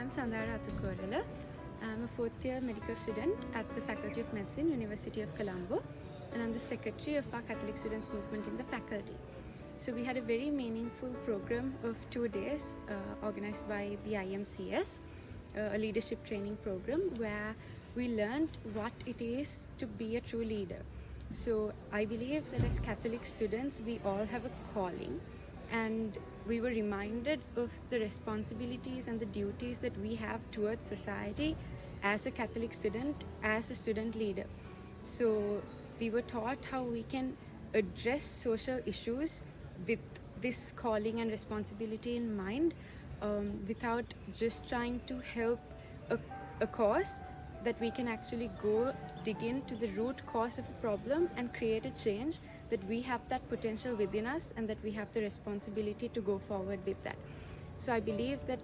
I'm Sandhara Athukorala. I'm a fourth year medical student at the Faculty of Medicine, University of Colombo, and I'm the secretary of our Catholic Students Movement in the faculty. So we had a very meaningful program of 2 days organized by the IMCS, a leadership training program where we learned what it is to be a true leader. So I believe that as Catholic students, we all have a calling, and we were reminded of the responsibilities and the duties that we have towards society as a Catholic student, as a student leader. So we were taught how we can address social issues with this calling and responsibility in mind, without just trying to help a cause, that we can actually go dig into the root cause of a problem and create a change, that we have that potential within us and that we have the responsibility to go forward with that. So I believe that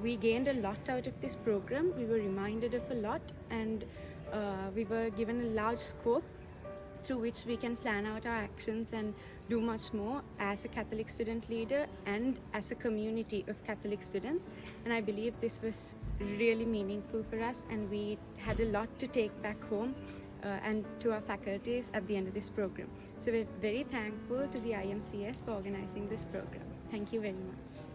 we gained a lot out of this program. We were reminded of a lot, and we were given a large scope through which we can plan out our actions and do much more as a Catholic student leader and as a community of Catholic students. And I believe this was really meaningful for us, and we had a lot to take back home and to our faculties at the end of this program. So we're very thankful to the IMCS for organizing this program. Thank you very much.